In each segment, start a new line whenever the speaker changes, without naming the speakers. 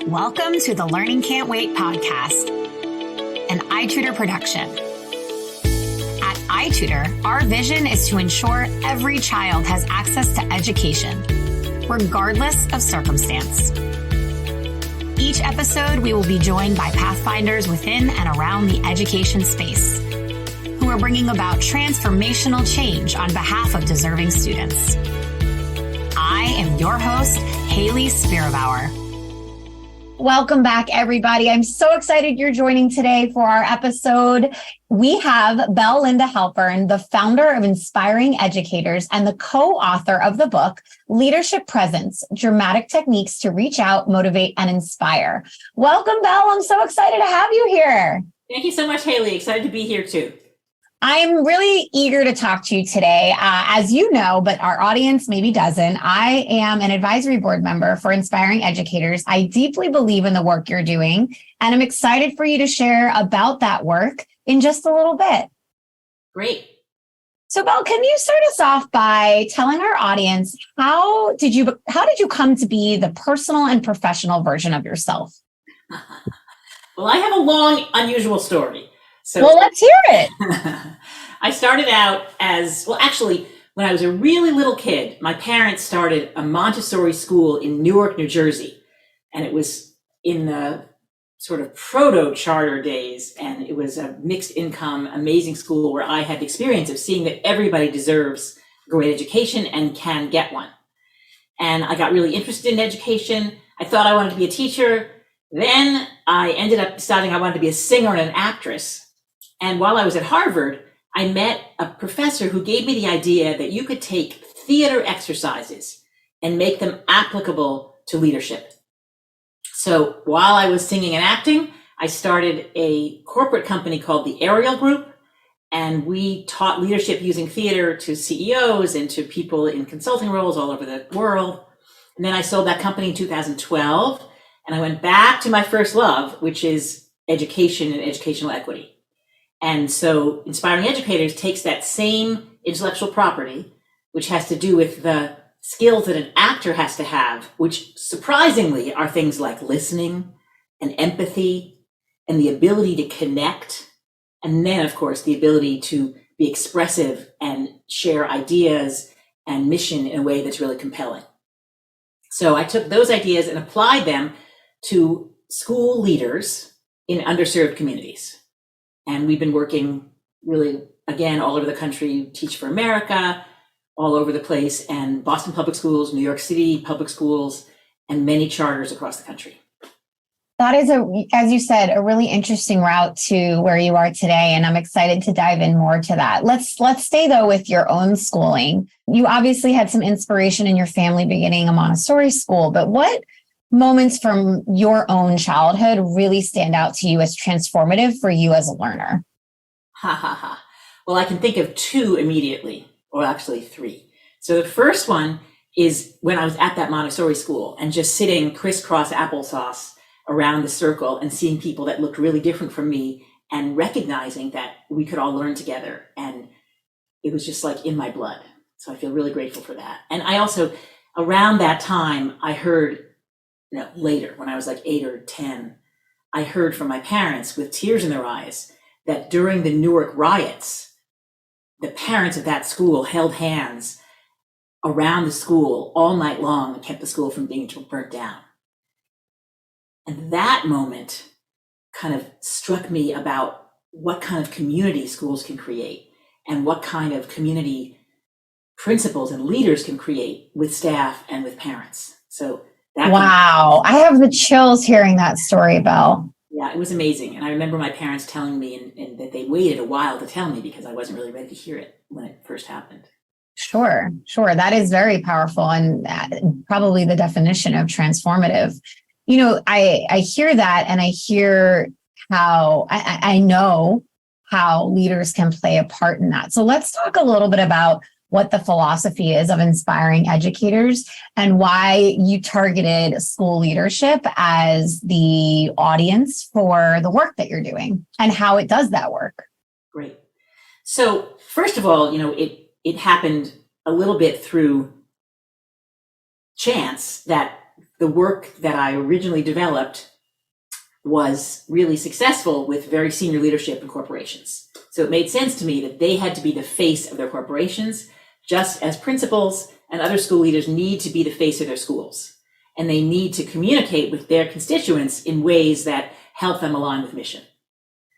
Welcome to the Learning Can't Wait podcast, an iTutor production. At iTutor, our vision is to ensure every child has access to education, regardless of circumstance. Each episode, we will be joined by pathfinders within and around the education space who are bringing about transformational change on behalf of deserving students. I am your host, Haley Spirabauer. Welcome back, everybody. I'm so excited you're joining today for our episode. We have Belinda Halpern, the founder of Inspiring Educators and the co-author of the book, Leadership Presence: Dramatic Techniques to Reach Out, Motivate, and Inspire. Welcome, Belle. I'm so excited to have you here.
Thank you so much, Haley. Excited to be here too.
I'm really eager to talk to you today. As you know, but our audience maybe doesn't, I am an advisory board member for Inspiring Educators. I deeply believe in the work you're doing, and I'm excited for you to share about that work in just a little bit.
Great.
So, Belle, can you start us off by telling our audience, how did you come to be the personal and professional version of yourself?
Well, I have a long, unusual story.
Well, let's hear it.
I started out actually, when I was a really little kid, my parents started a Montessori school in Newark, New Jersey. And it was in the sort of proto-charter days. And it was a mixed income, amazing school where I had the experience of seeing that everybody deserves a great education and can get one. And I got really interested in education. I thought I wanted to be a teacher. Then I ended up deciding I wanted to be a singer and an actress. And while I was at Harvard, I met a professor who gave me the idea that you could take theater exercises and make them applicable to leadership. So while I was singing and acting, I started a corporate company called the Ariel Group, and we taught leadership using theater to CEOs and to people in consulting roles all over the world. And then I sold that company in 2012, and I went back to my first love, which is education and educational equity. And so Inspiring Educators takes that same intellectual property, which has to do with the skills that an actor has to have, which surprisingly are things like listening and empathy and the ability to connect. And then, of course, the ability to be expressive and share ideas and mission in a way that's really compelling. So I took those ideas and applied them to school leaders in underserved communities. And we've been working really, again, all over the country, Teach for America, all over the place, and Boston Public Schools, New York City Public Schools, and many charters across the country.
That is, as you said, a really interesting route to where you are today, and I'm excited to dive in more to that. Let's stay, though, with your own schooling. You obviously had some inspiration in your family beginning a Montessori school, but what moments from your own childhood really stand out to you as transformative for you as a learner?
Well, I can think of two immediately, or actually three. So the first one is when I was at that Montessori school and just sitting crisscross applesauce around the circle and seeing people that looked really different from me and recognizing that we could all learn together. And it was just like in my blood. So I feel really grateful for that. And I also, around that time, I heard later, when I was like 8 or 10, I heard from my parents with tears in their eyes that during the Newark riots, the parents of that school held hands around the school all night long and kept the school from being burnt down. And that moment kind of struck me about what kind of community schools can create and what kind of community principals and leaders can create with staff and with parents. So wow.
I have the chills hearing that story, Belle.
Yeah, it was amazing. And I remember my parents telling me and that they waited a while to tell me because I wasn't really ready to hear it when it first happened.
Sure. That is very powerful and probably the definition of transformative. You know, I hear that and I hear how I know how leaders can play a part in that. So let's talk a little bit about what the philosophy is of Inspiring Educators and why you targeted school leadership as the audience for the work that you're doing and how it does that work.
Great. So first of all, it happened a little bit through chance that the work that I originally developed was really successful with very senior leadership in corporations. So it made sense to me that they had to be the face of their corporations, just as principals and other school leaders need to be the face of their schools. And they need to communicate with their constituents in ways that help them align with mission.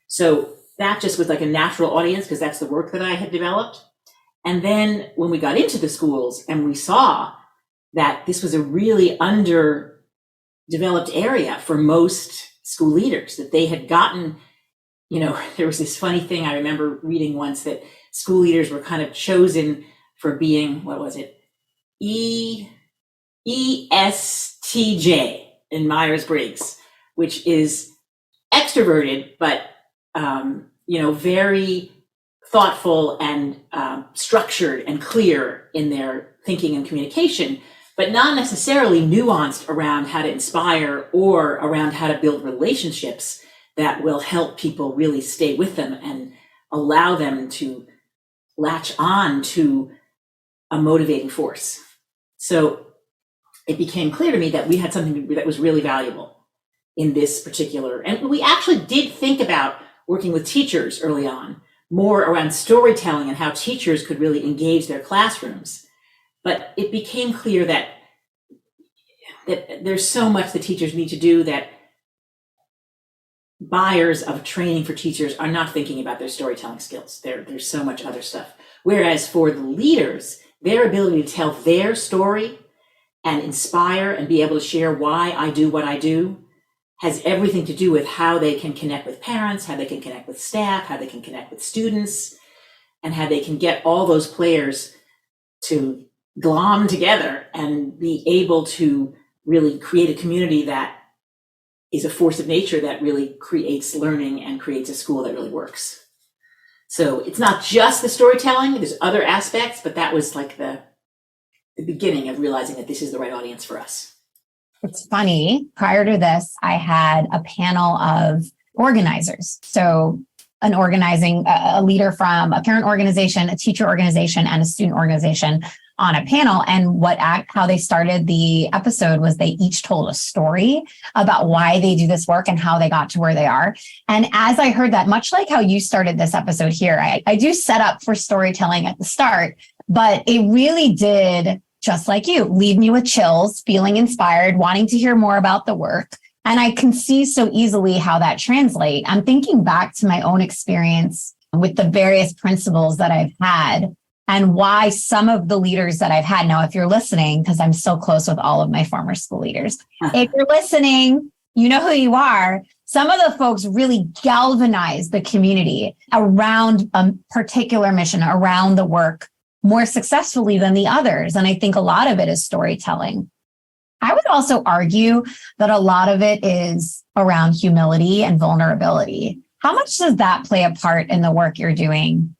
So that just was like a natural audience because that's the work that I had developed. And then when we got into the schools and we saw that this was a really underdeveloped area for most school leaders, that they had gotten, there was this funny thing I remember reading once that school leaders were kind of chosen for being, what was it? ESTJ in Myers-Briggs, which is extroverted, but, very thoughtful and structured and clear in their thinking and communication, but not necessarily nuanced around how to inspire or around how to build relationships that will help people really stay with them and allow them to latch on to a motivating force. So it became clear to me that we had something that was really valuable in this particular, and we actually did think about working with teachers early on, more around storytelling and how teachers could really engage their classrooms. But it became clear that there's so much that teachers need to do that buyers of training for teachers are not thinking about their storytelling skills. There's so much other stuff. Whereas for the leaders, their ability to tell their story and inspire and be able to share why I do what I do has everything to do with how they can connect with parents, how they can connect with staff, how they can connect with students, and how they can get all those players to glom together and be able to really create a community that is a force of nature that really creates learning and creates a school that really works. So it's not just the storytelling, there's other aspects, but that was like the beginning of realizing that this is the right audience for us.
It's funny. Prior to this, I had a panel of organizers. So a leader from a parent organization, a teacher organization, and a student organization on a panel. And how they started the episode was they each told a story about why they do this work and how they got to where they are. And as I heard that, much like how you started this episode here, I do set up for storytelling at the start, but it really did, just like you, leave me with chills, feeling inspired, wanting to hear more about the work. And I can see so easily how that translates. I'm thinking back to my own experience with the various principals that I've had and why some of the leaders that I've had. Now, if you're listening, because I'm so close with all of my former school leaders, if you're listening, you know who you are. Some of the folks really galvanized the community around a particular mission, around the work, more successfully than the others. And I think a lot of it is storytelling. I would also argue that a lot of it is around humility and vulnerability. How much does that play a part in the work you're doing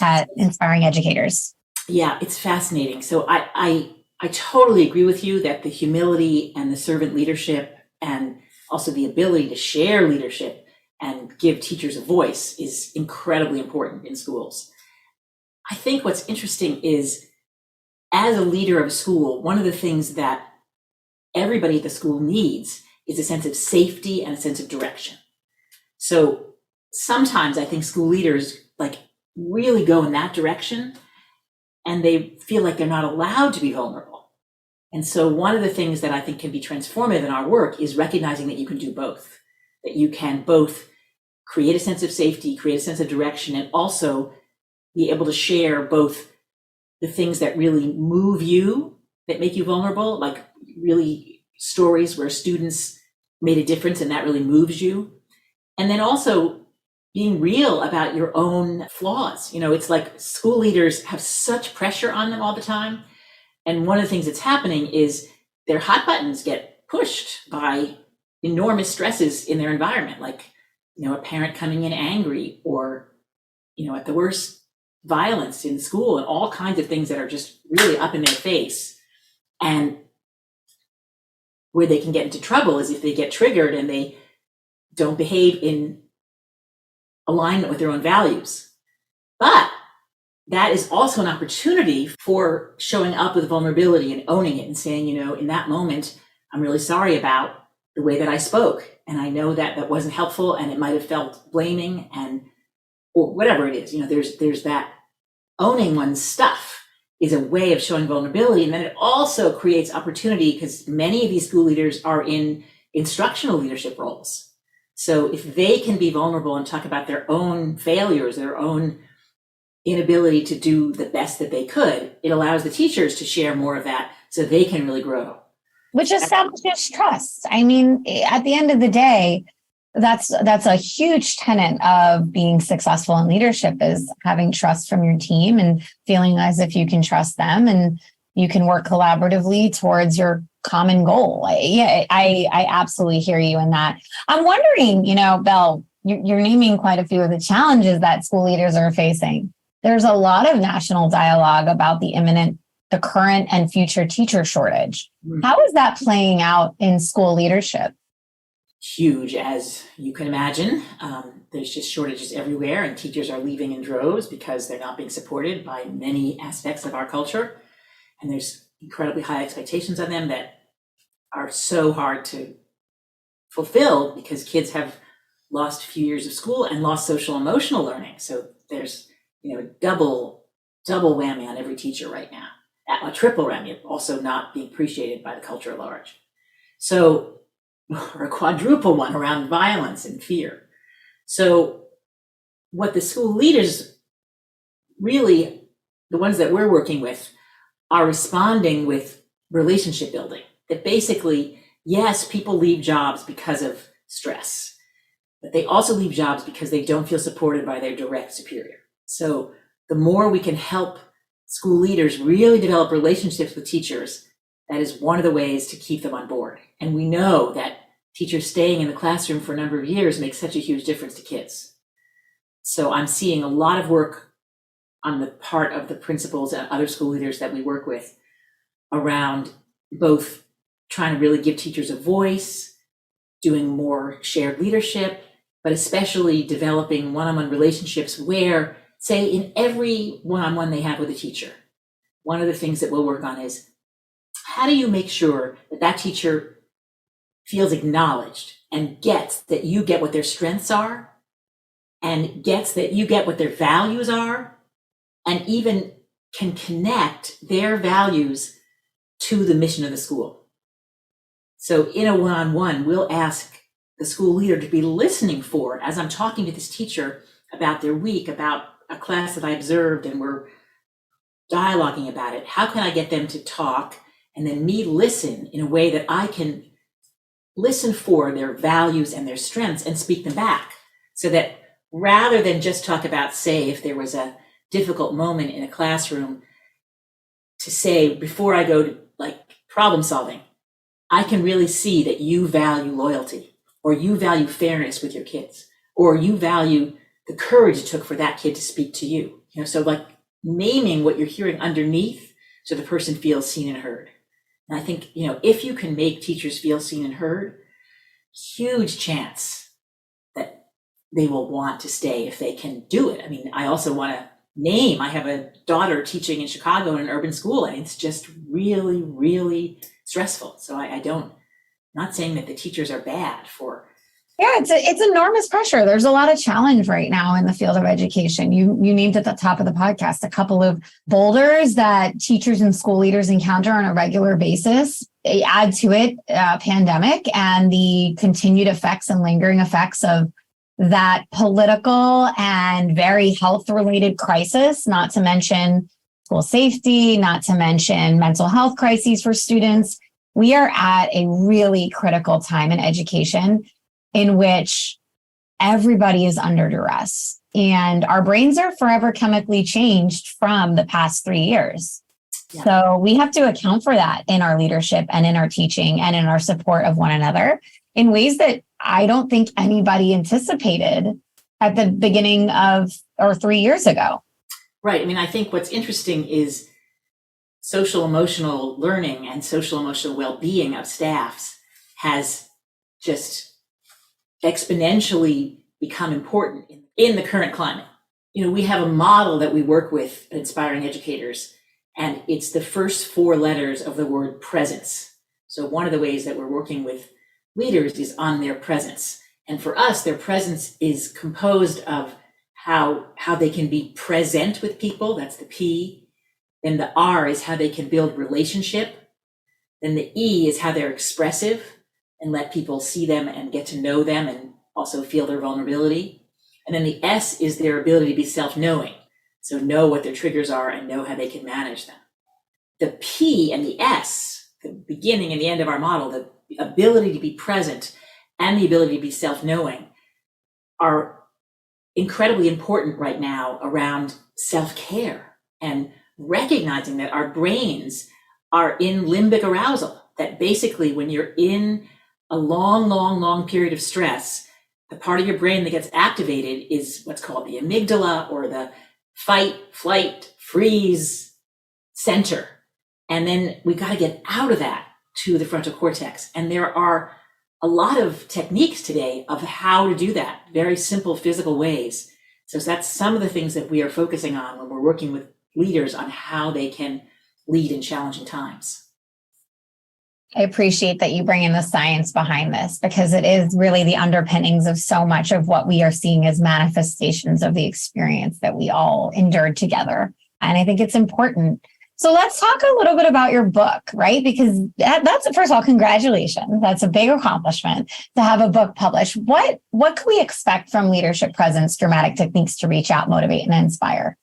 at Inspiring Educators?
Yeah, it's fascinating. So I totally agree with you that the humility and the servant leadership and also the ability to share leadership and give teachers a voice is incredibly important in schools. I think what's interesting is, as a leader of a school, one of the things that everybody at the school needs is a sense of safety and a sense of direction. So sometimes I think school leaders really go in that direction and they feel like they're not allowed to be vulnerable. And so one of the things that I think can be transformative in our work is recognizing that you can do both, that you can both create a sense of safety, create a sense of direction, and also be able to share both the things that really move you, that make you vulnerable, like really stories where students made a difference and that really moves you. And then also being real about your own flaws. It's like school leaders have such pressure on them all the time. And one of the things that's happening is their hot buttons get pushed by enormous stresses in their environment, like, a parent coming in angry or, at the worst, violence in school and all kinds of things that are just really up in their face. And where they can get into trouble is if they get triggered and they don't behave in alignment with their own values. But that is also an opportunity for showing up with vulnerability and owning it and saying, in that moment, I'm really sorry about the way that I spoke. And I know that that wasn't helpful and it might have felt blaming or whatever it is. There's that owning one's stuff is a way of showing vulnerability. And then it also creates opportunity because many of these school leaders are in instructional leadership roles. So if they can be vulnerable and talk about their own failures, their own inability to do the best that they could, it allows the teachers to share more of that so they can really grow.
Which establishes trust. I mean, at the end of the day, that's a huge tenet of being successful in leadership is having trust from your team and feeling as if you can trust them and you can work collaboratively towards your common goal. I absolutely hear you in that. I'm wondering, Belle, you're naming quite a few of the challenges that school leaders are facing. There's a lot of national dialogue about the current and future teacher shortage. How is that playing out in school leadership?
Huge, as you can imagine. There's just shortages everywhere, and teachers are leaving in droves because they're not being supported by many aspects of our culture. And there's incredibly high expectations on them that are so hard to fulfill because kids have lost a few years of school and lost social emotional learning. So there's a double whammy on every teacher right now. A triple whammy, also not being appreciated by the culture at large. So, or a quadruple one around violence and fear. So what the school leaders really, the ones that we're working with, are responding with relationship building. That basically, yes, people leave jobs because of stress, but they also leave jobs because they don't feel supported by their direct superior. So the more we can help school leaders really develop relationships with teachers, that is one of the ways to keep them on board. And we know that teachers staying in the classroom for a number of years makes such a huge difference to kids. So I'm seeing a lot of work on the part of the principals and other school leaders that we work with around both trying to really give teachers a voice, doing more shared leadership, but especially developing one-on-one relationships where, say, in every one-on-one they have with a teacher, one of the things that we'll work on is how do you make sure that that teacher feels acknowledged and gets that you get what their strengths are and gets that you get what their values are and even can connect their values to the mission of the school. So in a one-on-one, we'll ask the school leader to be listening for, as I'm talking to this teacher about their week, about a class that I observed, and we're dialoguing about it. How can I get them to talk and then me listen in a way that I can listen for their values and their strengths and speak them back, so that rather than just talk about, say, if there was a difficult moment in a classroom, to say, before I go to problem solving, I can really see that you value loyalty, or you value fairness with your kids, or you value the courage it took for that kid to speak to you. So naming what you're hearing underneath so the person feels seen and heard. And I think, if you can make teachers feel seen and heard, huge chance that they will want to stay if they can do it. I mean, I also want to I have a daughter teaching in Chicago in an urban school, and it's just really, really stressful. So not saying that the teachers are bad for.
Yeah, it's enormous pressure. There's a lot of challenge right now in the field of education. You named at the top of the podcast a couple of boulders that teachers and school leaders encounter on a regular basis. Add to it pandemic and the continued effects and lingering effects of that political and very health-related crisis, not to mention school safety, not to mention mental health crises for students. We are at a really critical time in education in which everybody is under duress, and our brains are forever chemically changed from the past 3 years. Yeah. So we have to account for that in our leadership and in our teaching and in our support of one another in ways that I don't think anybody anticipated at the beginning of, or 3 years ago.
Right. I mean, I think what's interesting is social emotional learning and social emotional well-being of staffs has just exponentially become important in the current climate. We have a model that we work with at Inspiring Educators, and it's the first 4 letters of the word presence. So one of the ways that we're working with leaders is on their presence. And for us, their presence is composed of how they can be present with people. That's the P. Then the R is how they can build relationship. Then the E is how they're expressive and let people see them and get to know them and also feel their vulnerability. And then the S is their ability to be self-knowing. So know what their triggers are and know how they can manage them. The P and the S, the beginning and the end of our model, the ability to be present and the ability to be self-knowing, are incredibly important right now around self-care and recognizing that our brains are in limbic arousal, that basically when you're in a long period of stress, the part of your brain that gets activated is what's called the amygdala, or the fight, flight, freeze center. And then we got to get out of that to the frontal cortex. And there are a lot of techniques today of how to do that, very simple physical ways. So that's some of the things that we are focusing on when we're working with leaders on how they can lead in challenging times.
I appreciate that you bring in the science behind this, because it is really the underpinnings of so much of what we are seeing as manifestations of the experience that we all endured together. And I think it's important. So let's talk a little bit about your book, right? Because that's, first of all, congratulations. That's a big accomplishment to have a book published. What can we expect from Leadership Presence: Dramatic Techniques to Reach Out, Motivate, and Inspire?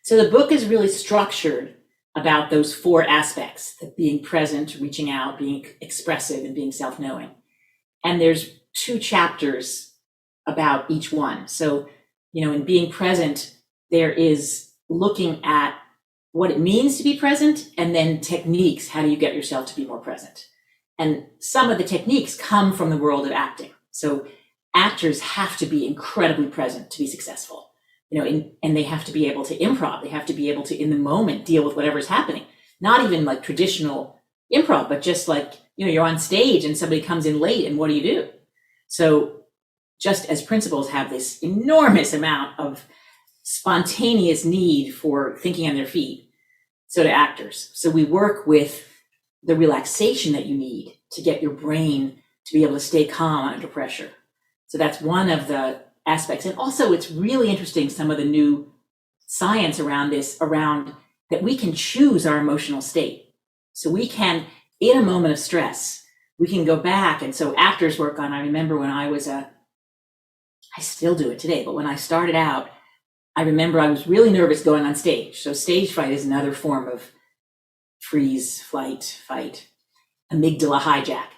So the book is really structured about those four aspects: that being present, reaching out, being expressive, and being self-knowing. And there's 2 chapters about each one. So, in being present, there is looking at what it means to be present, and then techniques. How do you get yourself to be more present? And some of the techniques come from the world of acting. So actors have to be incredibly present to be successful, and they have to be able to improv. They have to be able to, in the moment, deal with whatever's happening. Not even like traditional improv, but just like, you're on stage and somebody comes in late, and what do you do? So just as principals have this enormous amount of spontaneous need for thinking on their feet, so do actors. So we work with the relaxation that you need to get your brain to be able to stay calm under pressure. So that's one of the aspects. And also it's really interesting, some of the new science around this, around that we can choose our emotional state. So we can, in a moment of stress, we can go back. And so actors work on, I remember when I still do it today, but when I started out, I remember I was really nervous going on stage. So stage fright is another form of freeze, flight, fight, amygdala hijack.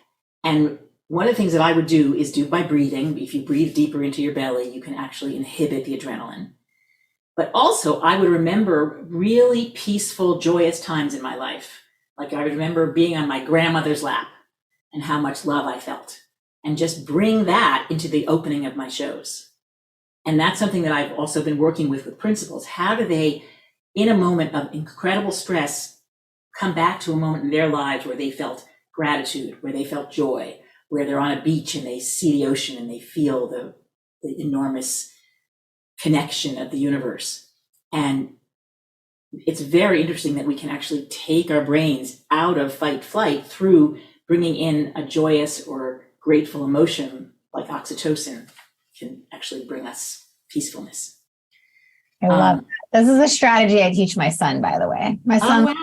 And one of the things that I would do is do by breathing. If you breathe deeper into your belly, you can actually inhibit the adrenaline. But also I would remember really peaceful, joyous times in my life. Like I remember being on my grandmother's lap and how much love I felt, and just bring that into the opening of my shows. And that's something that I've also been working with principals. How do they, in a moment of incredible stress, come back to a moment in their lives where they felt gratitude, where they felt joy, where they're on a beach and they see the ocean and they feel the enormous connection of the universe. And it's very interesting that we can actually take our brains out of fight flight through bringing in a joyous or grateful emotion like oxytocin can actually bring us peacefulness.
I love that. This is a strategy I teach my son, by the way. My son,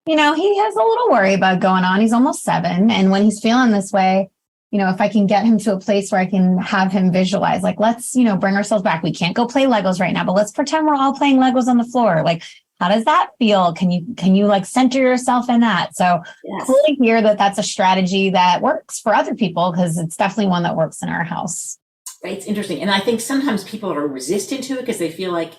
he has a little worry about going on. He's almost 7. And when he's feeling this way, if I can get him to a place where I can have him visualize, like, let's, bring ourselves back. We can't go play Legos right now, but let's pretend we're all playing Legos on the floor. Like, how does that feel? Can you like center yourself in that? So
yes.
Cool to hear that that's a strategy that works for other people, because it's definitely one that works in our house.
It's interesting. And I think sometimes people are resistant to it because they feel like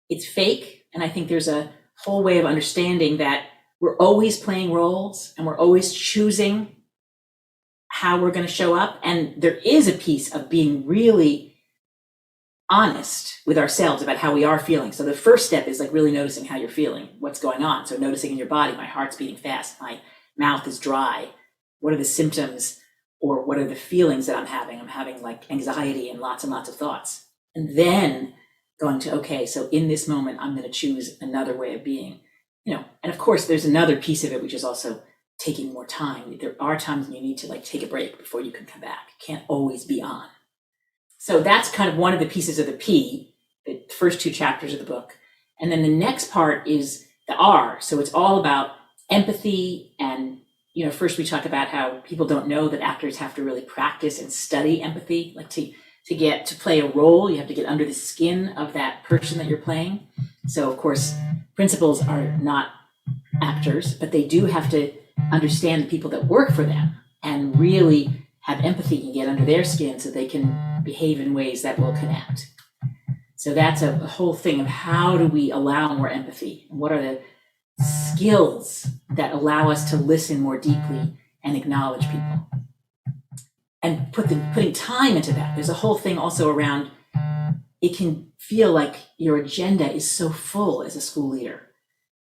it's fake. And I think there's a whole way of understanding that we're always playing roles and we're always choosing how we're going to show up. And there is a piece of being really honest with ourselves about how we are feeling. So the first step is like really noticing how you're feeling, what's going on. So noticing in your body, my heart's beating fast, my mouth is dry. What are the symptoms? Or what are the feelings that I'm having? I'm having like anxiety and lots of thoughts. And then going to, okay, so in this moment, I'm going to choose another way of being, And of course, there's another piece of it, which is also taking more time. There are times when you need to like take a break before you can come back. You can't always be on. So that's kind of one of the pieces of the P, the first 2 chapters of the book. And then the next part is the R. So it's all about empathy. And, first we talk about how people don't know that actors have to really practice and study empathy. Like to get to play a role, you have to get under the skin of that person that you're playing. So of course, principals are not actors, but they do have to understand the people that work for them and really have empathy and get under their skin so they can behave in ways that will connect. So that's a whole thing of how do we allow more empathy? What are the skills that allow us to listen more deeply and acknowledge people? And putting time into that. There's a whole thing also around, it can feel like your agenda is so full as a school leader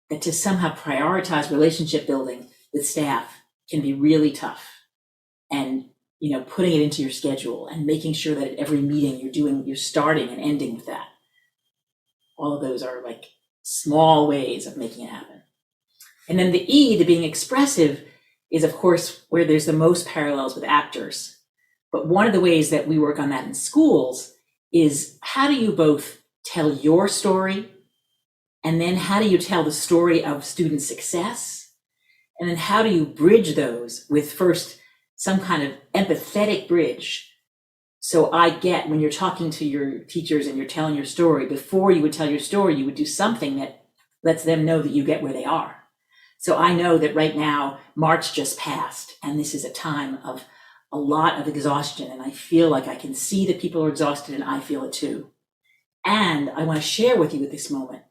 that to somehow prioritize relationship building with staff can be really tough. And putting it into your schedule and making sure that at every meeting you're starting and ending with that. All of those are like small ways of making it happen. And then the E, the being expressive, is of course where there's the most parallels with actors. But one of the ways that we work on that in schools is how do you both tell your story, and then how do you tell the story of student success? And then how do you bridge those with first some kind of empathetic bridge? So I get when you're talking to your teachers and you're telling your story, before you would tell your story, you would do something that lets them know that you get where they are. So I know that right now, March just passed, and this is a time of a lot of exhaustion, and I feel like I can see that people are exhausted, and I feel it too. And I want to share with you at this moment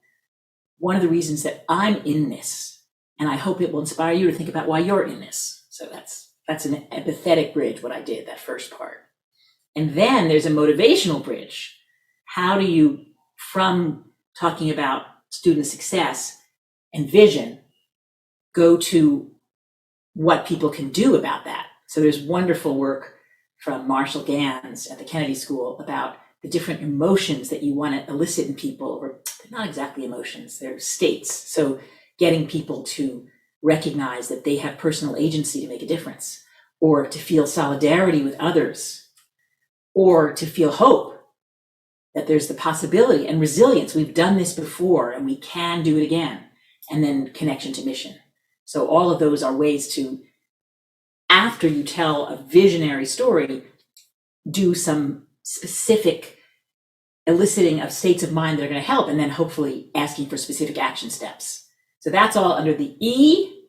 one of the reasons that I'm in this, and I hope it will inspire you to think about why you're in this. So that's an empathetic bridge, what I did, that first part. And then there's a motivational bridge. How do you, from talking about student success and vision, go to what people can do about that? So there's wonderful work from Marshall Gans at the Kennedy School about the different emotions that you want to elicit in people, or they're not exactly emotions, they're states. So getting people to recognize that they have personal agency to make a difference, or to feel solidarity with others, or to feel hope that there's the possibility and resilience. We've done this before and we can do it again. And then connection to mission. So all of those are ways to, after you tell a visionary story, do some specific eliciting of states of mind that are going to help, and then hopefully asking for specific action steps. So that's all under the E,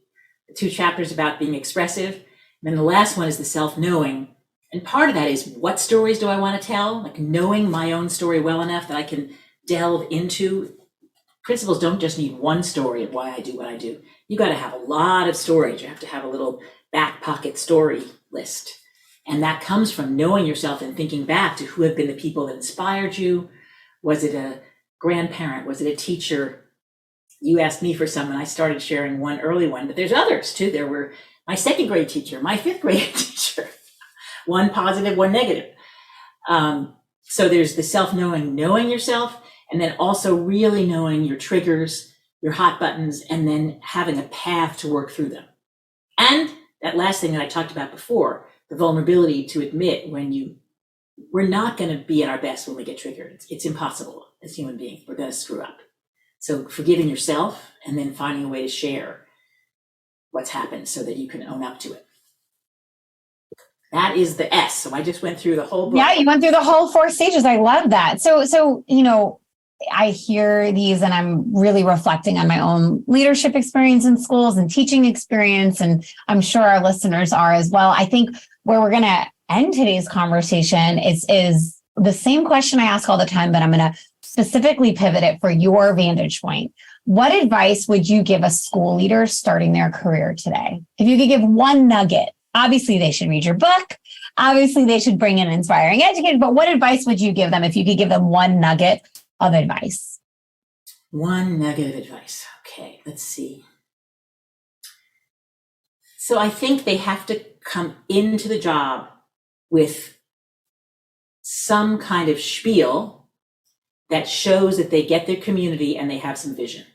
the 2 chapters about being expressive. And then the last one is the self-knowing. And part of that is, what stories do I want to tell? Like knowing my own story well enough that I can delve into. Principals don't just need one story of why I do what I do. You got to have a lot of stories. You have to have a little back pocket story list. And that comes from knowing yourself and thinking back to who have been the people that inspired you. Was it a grandparent? Was it a teacher? You asked me for some, and I started sharing one early one, but there's others too. There were my 2nd grade teacher, my 5th grade teacher, one positive, one negative. So there's the self-knowing, knowing yourself, and then also really knowing your triggers, your hot buttons, and then having a path to work through them. And that last thing that I talked about before, the vulnerability to admit when we're not going to be at our best when we get triggered. It's impossible as human beings. We're going to screw up. So forgiving yourself and then finding a way to share what's happened so that you can own up to it. That is the S. So I just went through the whole book.
Yeah, you went through the whole 4 stages. I love that. So I hear these and I'm really reflecting on my own leadership experience in schools and teaching experience. And I'm sure our listeners are as well. I think where we're going to end today's conversation is the same question I ask all the time, but I'm going to specifically pivot it for your vantage point. What advice would you give a school leader starting their career today? If you could give one nugget, obviously they should read your book. Obviously they should bring in Inspiring Educators, but what advice would you give them if you could give them one nugget of advice?
One nugget of advice. Okay, let's see. So I think they have to come into the job with some kind of spiel that shows that they get their community and they have some vision.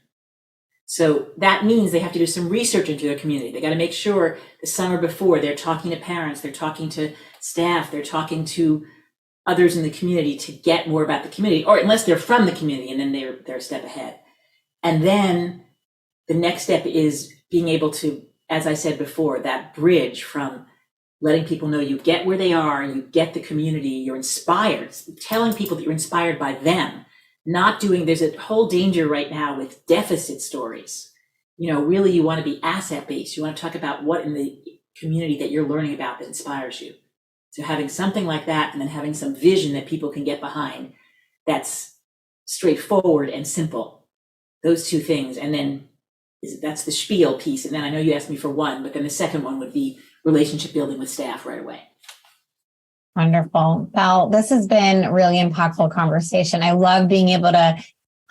So that means they have to do some research into their community. They got to make sure the summer before they're talking to parents, they're talking to staff, they're talking to others in the community to get more about the community, or unless they're from the community, and then they're a step ahead. And then the next step is being able to, as I said before, that bridge from letting people know you get where they are, you get the community, you're inspired, telling people that you're inspired by them, there's a whole danger right now with deficit stories. Really you want to be asset-based. You want to talk about what in the community that you're learning about that inspires you. So having something like that, and then having some vision that people can get behind, that's straightforward and simple. Those two things. And then that's the spiel piece. And then I know you asked me for one, but then the second one would be relationship building with staff right away.
Wonderful. Val, this has been a really impactful conversation. I love being able to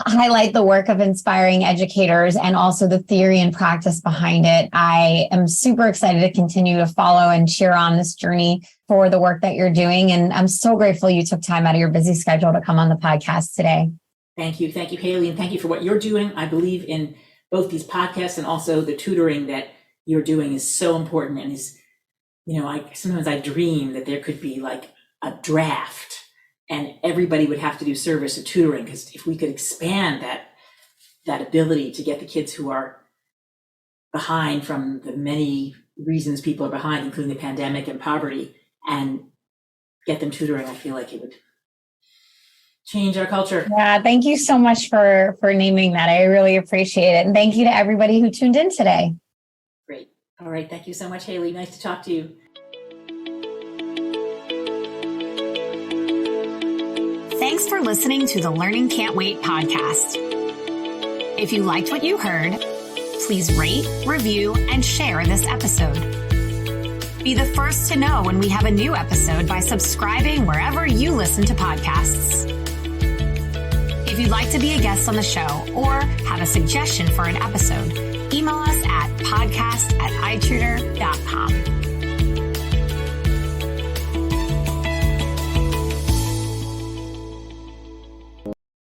highlight the work of inspiring educators and also the theory and practice behind it. I am super excited to continue to follow and cheer on this journey for the work that you're doing. And I'm so grateful you took time out of your busy schedule to come on the podcast today.
Thank you. Thank you, Haley. And thank you for what you're doing. I believe in both these podcasts and also the tutoring that you're doing is so important, and is, sometimes I dream that there could be like a draft and everybody would have to do service of tutoring, because if we could expand that ability to get the kids who are behind from the many reasons people are behind, including the pandemic and poverty, and get them tutoring, I feel like it would change our culture.
Yeah, thank you so much for naming that. I really appreciate it. And thank you to everybody who tuned in today.
Great. All right. Thank you so much, Haley. Nice to talk to you.
Thanks for listening to the Learning Can't Wait podcast. If you liked what you heard, please rate, review, and share this episode. Be the first to know when we have a new episode by subscribing wherever you listen to podcasts. If you'd like to be a guest on the show or have a suggestion for an episode, email us at podcast@itutor.com.